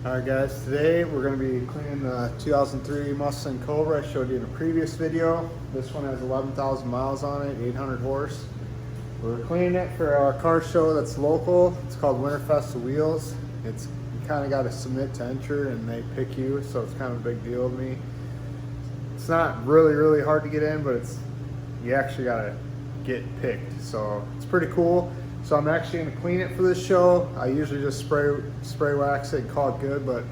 Alright guys, today we're going to be cleaning the 2003 Mustang Cobra I showed you in a previous video. This one has 11,000 miles on it, 800 horse. We're cleaning it for a car show that's local. It's called Winterfest of Wheels. You kind of got to submit to enter and they pick you, so it's kind of a big deal to me. It's not really hard to get in, but you actually got to get picked, so it's pretty cool. So I'm actually going to clean it for this show. I usually just spray wax it and call it good, but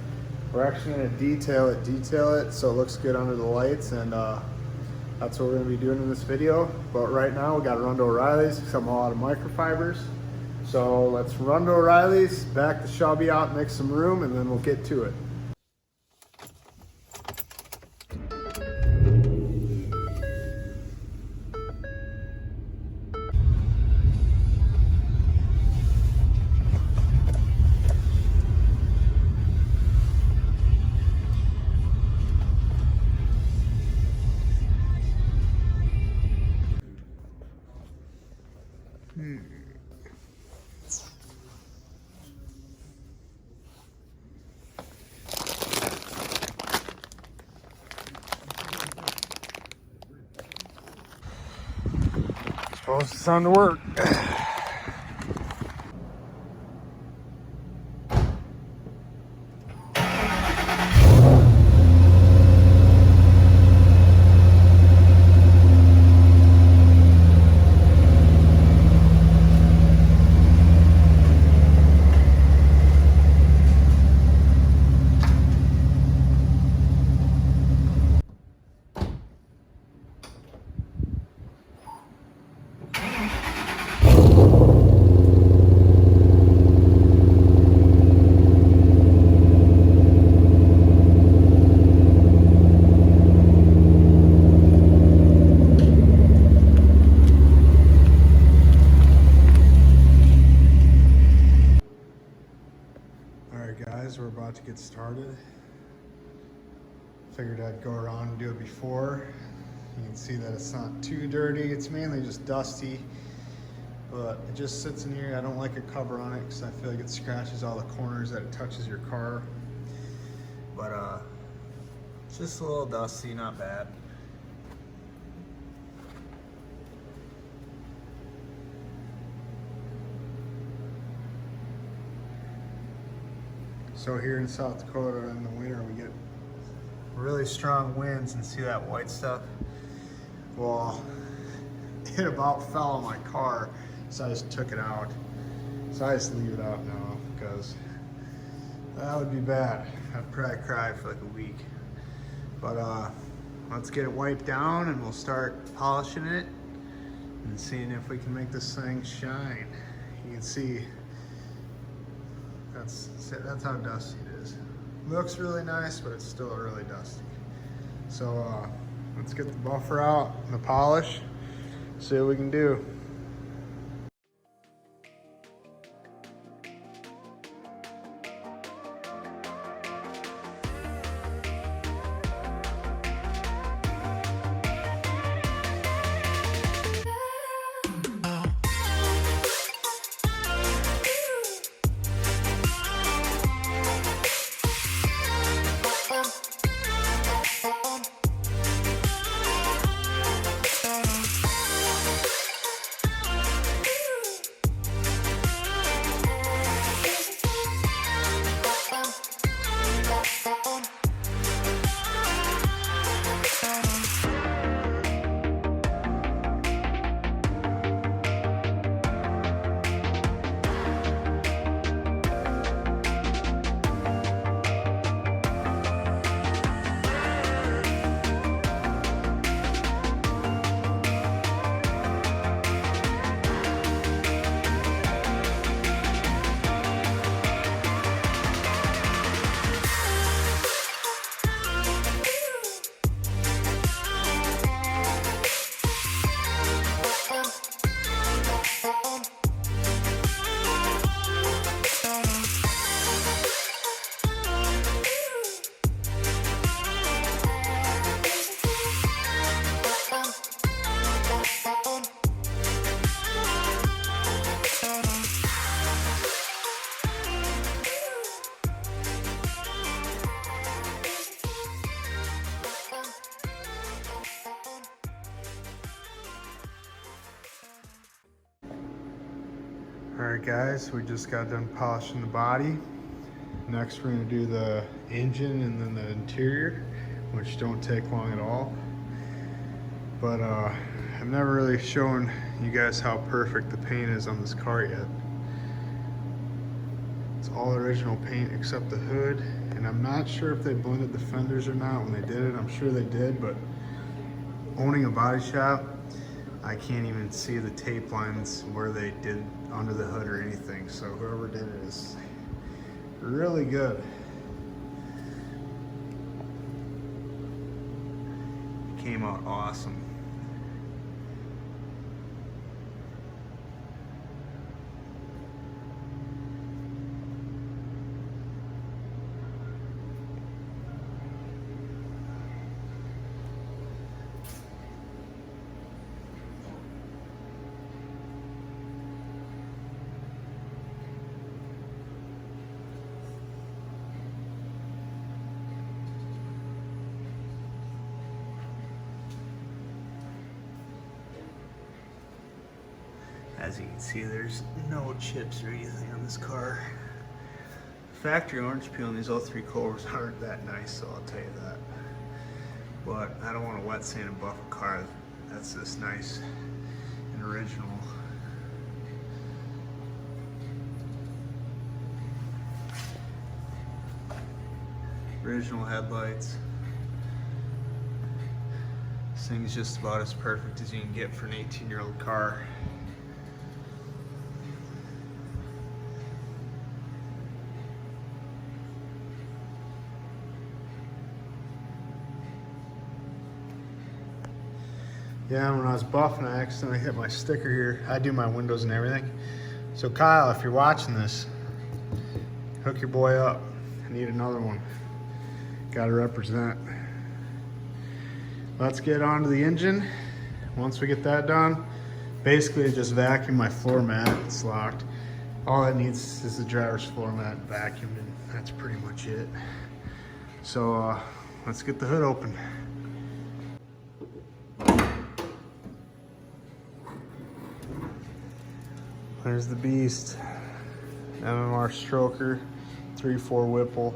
we're actually going to detail it so it looks good under the lights, and that's what we're going to be doing in this video. But right now we got to run to O'Reilly's because I'm all out of microfibers. So let's run to O'Reilly's, back the Shelby out, make some room, and then we'll get to it. Suppose it's time to work. Guys, we're about to get started. Figured I'd go around and do it before. You can see that it's not too dirty. It's mainly just dusty, but it just sits in here. I don't like a cover on it because I feel like it scratches all the corners that it touches your car. But it's just a little dusty, not bad. So here in South Dakota in the winter we get really strong winds, and see that white stuff? Well, it about fell on my car, so I just took it out. So I just leave it out now because that would be bad. I'd probably cry for like a week. But let's get it wiped down and we'll start polishing it and seeing if we can make this thing shine. You can see that's how dusty it is. Looks really nice, but it's still really dusty. So let's get the buffer out and the polish, see what we can do. Alright guys, we just got done polishing the body. Next we're going to do the engine and then the interior, which don't take long at all. But I've never really shown you guys how perfect the paint is on this car yet. It's all original paint except the hood, and I'm not sure if they blended the fenders or not when they did it. I'm sure they did, but owning a body shop, I can't even see the tape lines where they did under the hood or anything. So whoever did it is really good. It came out awesome. As you can see, there's no chips or anything on this car. Factory orange peel on these 03 Cobras aren't that nice, so I'll tell you that. But I don't want to wet sand and buff a car that's this nice and original. Original headlights. This thing's just about as perfect as you can get for an 18-year-old car. Yeah, when I was buffing, I accidentally hit my sticker here. I do my windows and everything. So Kyle, if you're watching this, hook your boy up. I need another one. Gotta represent. Let's get on to the engine. Once we get that done, basically just vacuum my floor mat. It's locked. All it needs is the driver's floor mat vacuumed, and that's pretty much it. So let's get the hood open. There's the beast. MMR stroker, 3/4 Whipple,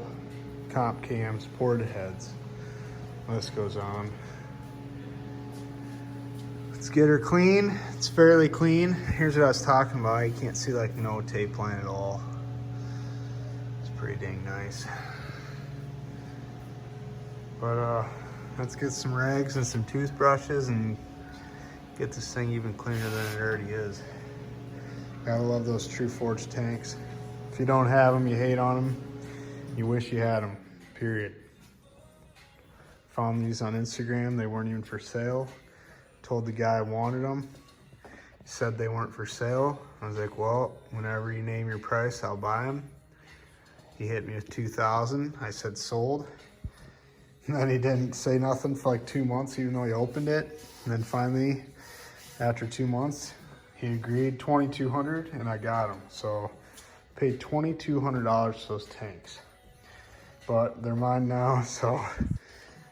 comp cams, ported heads. List goes on. Let's get her clean. It's fairly clean. Here's what I was talking about. You can't see like no tape line at all. It's pretty dang nice. But let's get some rags and some toothbrushes and get this thing even cleaner than it already is. Gotta love those True Forge tanks. If you don't have them, you hate on them. You wish you had them, period. Found these on Instagram. They weren't even for sale. Told the guy I wanted them. He said they weren't for sale. I was like, well, whenever you name your price, I'll buy them. He hit me with 2,000. I said sold. And then he didn't say nothing for like 2 months, even though he opened it. And then finally, after 2 months, he agreed, $2,200, and I got them. So paid $2,200 for those tanks. But they're mine now, so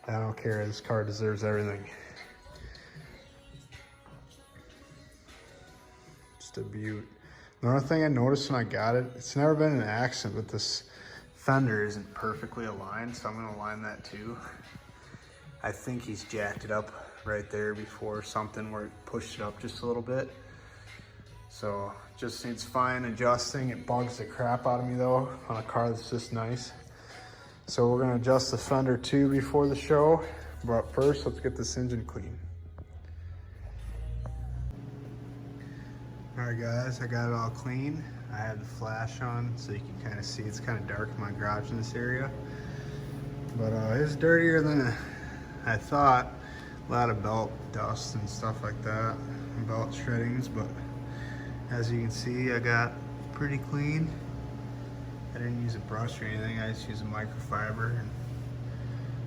I don't care. This car deserves everything. Just a beaut. Another thing I noticed when I got it, it's never been an accident, but this fender isn't perfectly aligned, so I'm gonna align that too. I think he's jacked it up right there before something where it pushed it up just a little bit. So just needs fine adjusting. It bugs the crap out of me though on a car that's just nice. So we're gonna adjust the fender too before the show. But first, let's get this engine clean. All right guys, I got it all clean. I had the flash on so you can kind of see. It's kind of dark in my garage in this area. But it's dirtier than I thought. A lot of belt dust and stuff like that, and belt shreddings, but as you can see, I got pretty clean. I didn't use a brush or anything. I just used a microfiber and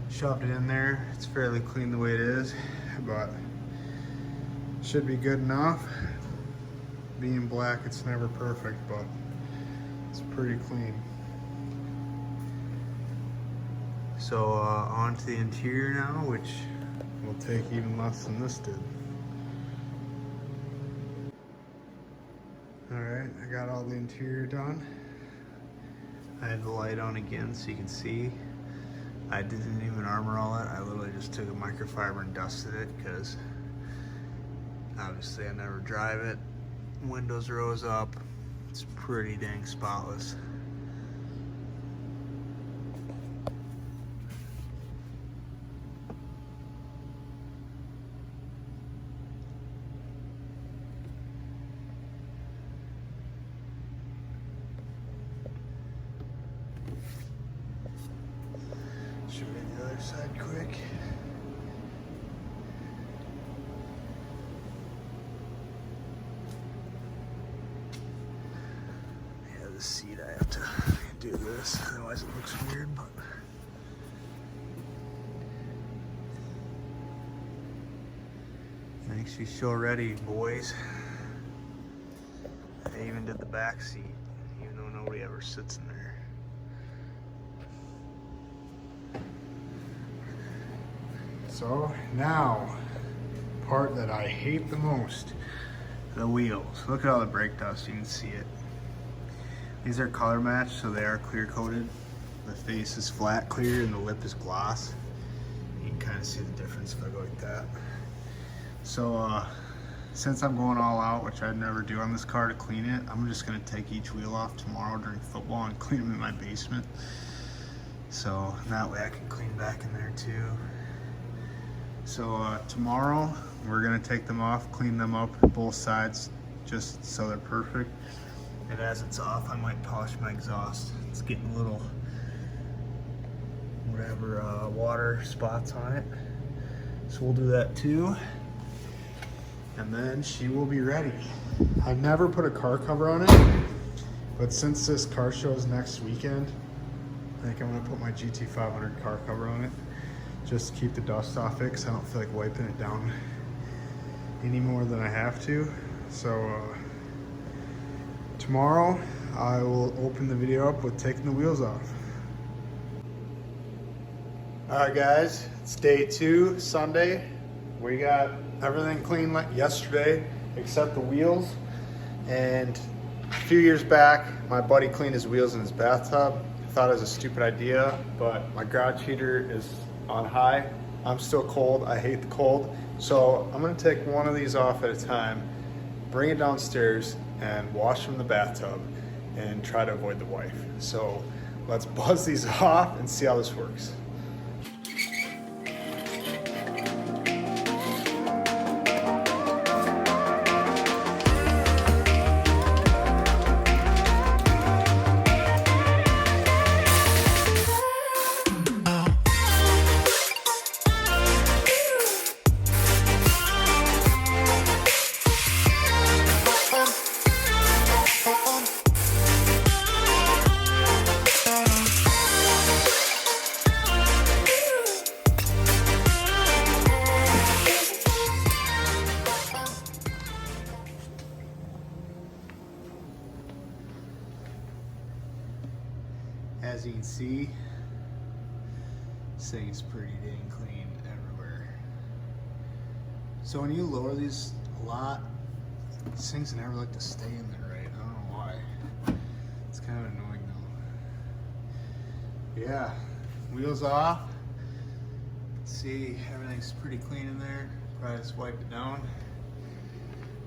shoved it in there. It's fairly clean the way it is, but should be good enough. Being black, it's never perfect, but it's pretty clean. So on to the interior now, which will take even less than this did. Alright, I got all the interior done. I have the light on again so you can see. I didn't even armor all it. I literally just took a microfiber and dusted it because obviously I never drive it. Windows rose up. It's pretty dang spotless. Show you the other side quick. Yeah, the seat, I have to do this, otherwise it looks weird, but makes you so ready, boys. I even did the back seat, even though nobody ever sits in there. So now, part that I hate the most, the wheels. Look at all the brake dust, you can see it. These are color matched, so they are clear coated. The face is flat clear and the lip is gloss. You can kind of see the difference if I go like that. So since I'm going all out, which I'd never do on this car to clean it, I'm just gonna take each wheel off tomorrow during football and clean them in my basement. So that way I can clean back in there too. So tomorrow we're gonna take them off, clean them up both sides just so they're perfect. And as it's off, I might polish my exhaust. It's getting a little whatever water spots on it. So we'll do that too. And then she will be ready. I've never put a car cover on it, but since this car show is next weekend, I think I'm gonna put my GT500 car cover on it. Just to keep the dust off it, because I don't feel like wiping it down any more than I have to. So tomorrow I will open the video up with taking the wheels off. Alright guys, it's day 2, Sunday. We got everything clean like yesterday except the wheels. And a few years back, my buddy cleaned his wheels in his bathtub. I thought it was a stupid idea, but my garage heater is on high. I'm still cold. I hate the cold. So I'm gonna take one of these off at a time, bring it downstairs and wash them in the bathtub and try to avoid the wife. So let's buzz these off and see how this works. As you can see, this thing's pretty dang clean everywhere. So when you lower these a lot, these things never like to stay in there, right? I don't know why. It's kind of annoying though. Yeah, wheels off. See, everything's pretty clean in there. Probably just wipe it down.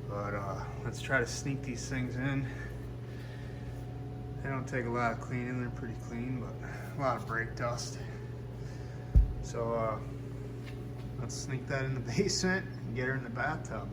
But let's try to sneak these things in. They don't take a lot of cleaning, they're pretty clean, but a lot of brake dust. So let's sneak that in the basement and get her in the bathtub.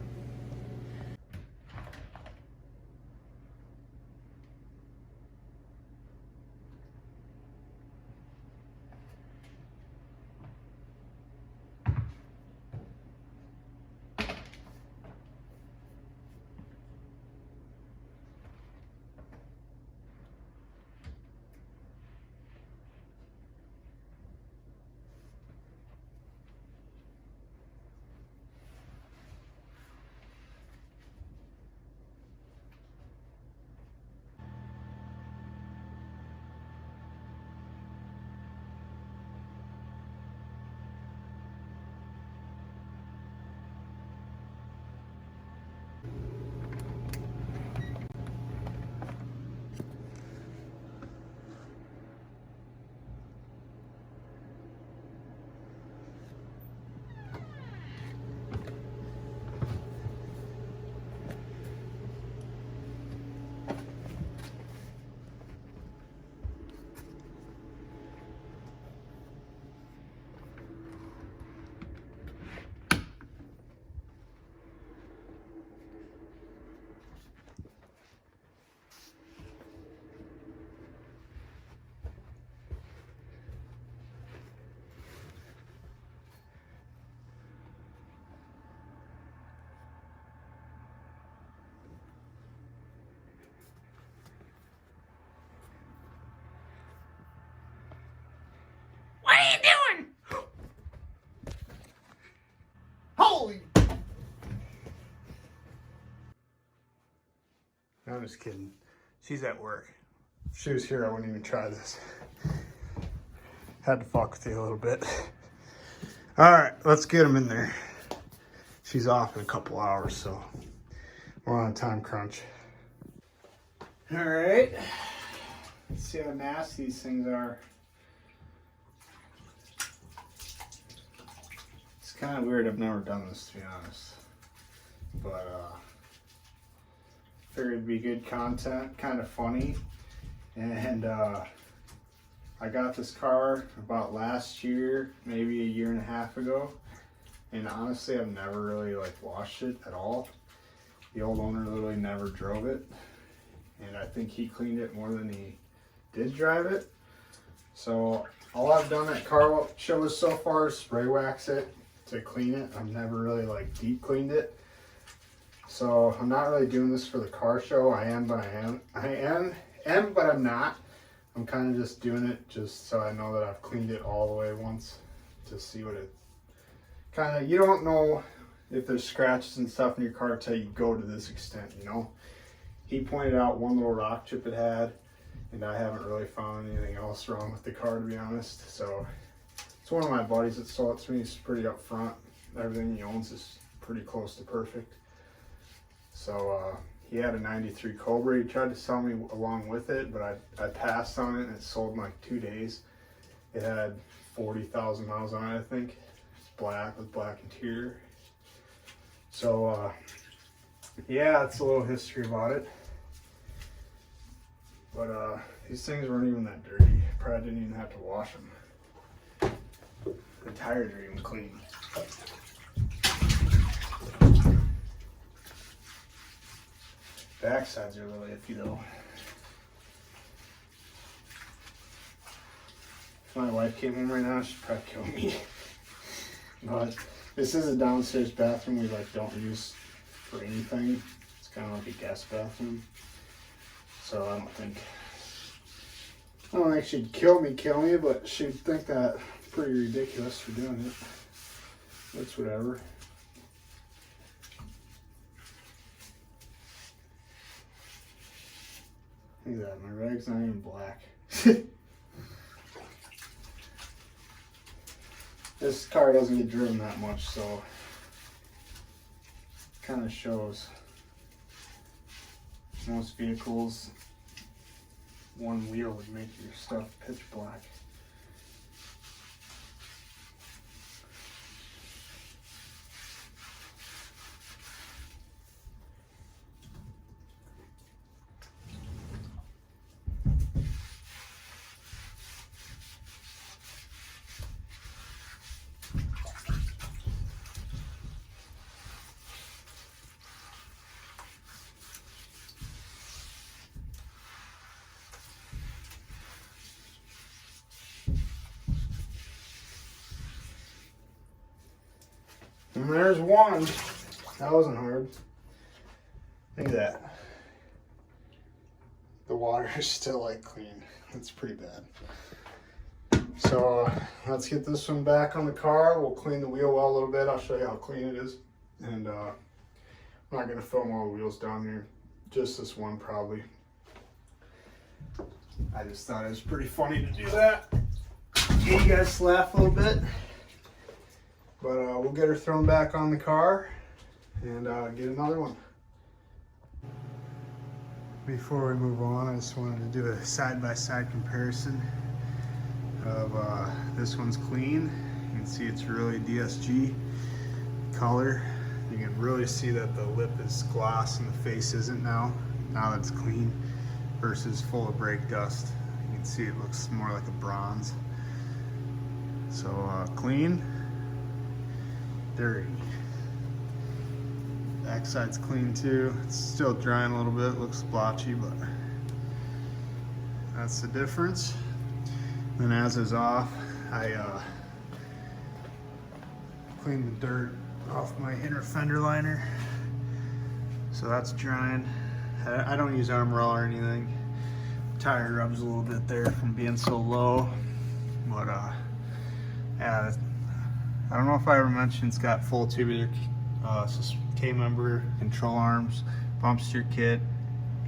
I'm just kidding. She's at work. If she was here, I wouldn't even try this. Had to fuck with you a little bit. All right, let's get him in there. She's off in a couple hours, so we're on a time crunch. All right, let's see how nasty these things are. It's kind of weird. I've never done this, to be honest, but figured it'd be good content, kind of funny. And I got this car about last year, maybe a year and a half ago, and honestly I've never really like washed it at all. The old owner literally never drove it, and I think he cleaned it more than he did drive it. So all I've done at car shows so far is spray wax it to clean it. I've never really like deep cleaned it. So I'm not really doing this for the car show. I am, but I'm not. I'm kind of just doing it just so I know that I've cleaned it all the way once to see what it kind of, you don't know if there's scratches and stuff in your car until you go to this extent, you know. He pointed out one little rock chip it had, and I haven't really found anything else wrong with the car, to be honest. So it's one of my buddies that sold it to me. He's pretty upfront. Everything he owns is pretty close to perfect. So he had a 93 Cobra. He tried to sell me along with it, but I passed on it, and it sold in like 2 days. It had 40,000 miles on it, I think. It's black with black interior. So yeah, it's a little history about it. But these things weren't even that dirty. Probably didn't even have to wash them. The tires are even clean. Backsides are a little iffy though. If my wife came home right now, she'd probably kill me. But this is a downstairs bathroom we like don't use for anything. It's kind of like a guest bathroom. So I don't think she'd kill me, but she'd think that pretty ridiculous for doing it. That's whatever. Look at that, my rag's not even black. This car doesn't get driven that much, so kind of shows. Most vehicles, one wheel would make your stuff pitch black. And there's one. That wasn't hard. Look at that. The water is still like clean. It's pretty bad. So let's get this one back on the car. We'll clean the wheel well a little bit. I'll show you how clean it is. And I'm not going to film all the wheels down here. Just this one probably. I just thought it was pretty funny to do that. Get you guys to laugh a little bit. But we'll get her thrown back on the car and get another one. Before we move on, I just wanted to do a side-by-side comparison of this one's clean. You can see it's really DSG color. You can really see that the lip is gloss and the face isn't now that it's clean, versus full of brake dust. You can see it looks more like a bronze. So clean. Dirty. Backside's clean too. It's still drying a little bit, looks splotchy, but that's the difference. Then as is off, I cleaned the dirt off my inner fender liner. So that's drying. I don't use Armor All or anything. Tire rubs a little bit there from being so low, but yeah. I don't know if I ever mentioned it's got full tubular K-member control arms, bump steer kit,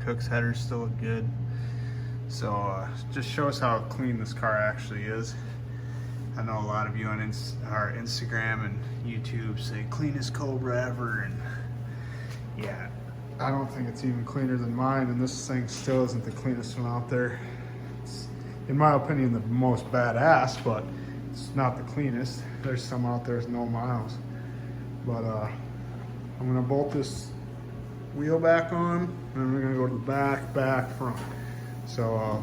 Cook's headers still look good. So just shows how clean this car actually is. I know a lot of you on our Instagram and YouTube say cleanest Cobra ever, and yeah, I don't think it's even cleaner than mine, and this thing still isn't the cleanest one out there. It's, in my opinion, the most badass, but it's not the cleanest. There's some out there with no miles. But I'm gonna bolt this wheel back on, and we're gonna go to the back, front. So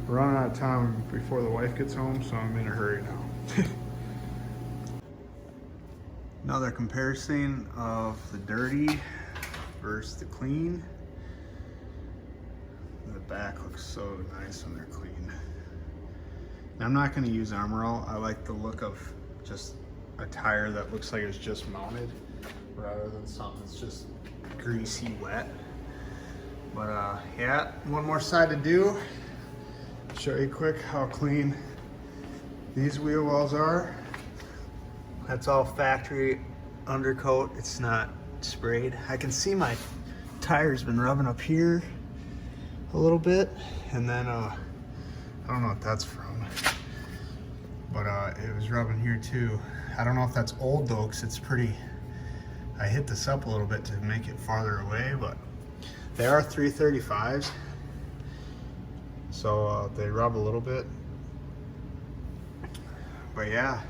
we're running out of time before the wife gets home, so I'm in a hurry now. Another comparison of the dirty versus the clean. The back looks so nice when they're clean. Now, I'm not going to use Armor All. I like the look of just a tire that looks like it's just mounted rather than something that's just greasy wet. But yeah, one more side to do. Show you quick how clean these wheel wells are. That's all factory undercoat. It's not sprayed. I can see my tire's been rubbing up here a little bit, and then I don't know what that's from, but it was rubbing here too. I don't know if that's old though, because it's pretty, I hit this up a little bit to make it farther away, but they are 335s, so they rub a little bit. But yeah,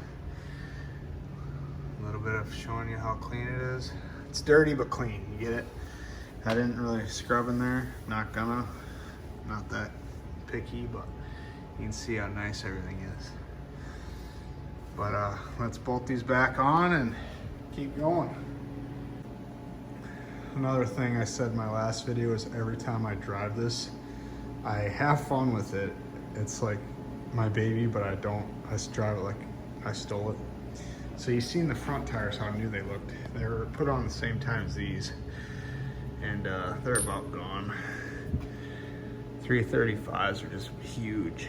a little bit of showing you how clean it is. It's dirty but clean, you get it? I didn't really scrub in there, not that picky, but you can see how nice everything is. But let's bolt these back on and keep going. Another thing I said in my last video is every time I drive this, I have fun with it. It's like my baby, but I just drive it like I stole it. So you've seen the front tires, how new they looked. They were put on the same time as these, and they're about gone. 335s are just huge.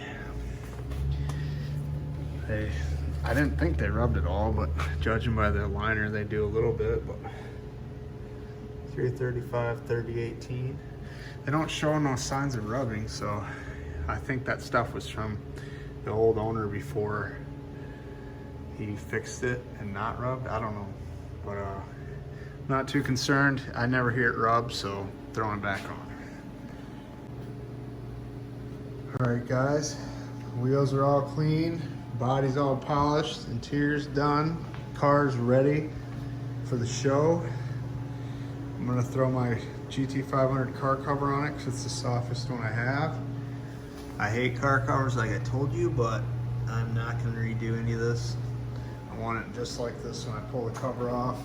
I didn't think they rubbed at all, but judging by their liner, they do a little bit. But 335, 3018. They don't show no signs of rubbing, so I think that stuff was from the old owner before he fixed it and not rubbed. I don't know, but not too concerned. I never hear it rub, so throwing it back on. All right, guys, wheels are all clean, body's all polished, interior's done, car's ready for the show. I'm gonna throw my GT500 car cover on it because it's the softest one I have. I hate car covers like I told you, but I'm not gonna redo any of this. I want it just like this when I pull the cover off,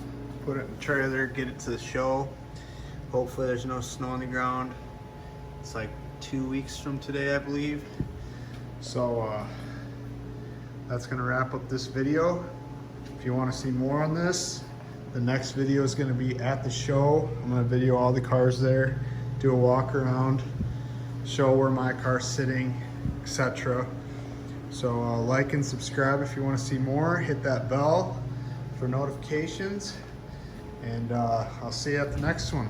put it in the trailer, get it to the show. Hopefully there's no snow on the ground. It's like 2 weeks from today, I believe. So that's gonna wrap up this video. If you wanna see more on this, the next video is gonna be at the show. I'm gonna video all the cars there, do a walk around, show where my car's sitting, etc. So like and subscribe if you want to see more. Hit that bell for notifications, and I'll see you at the next one.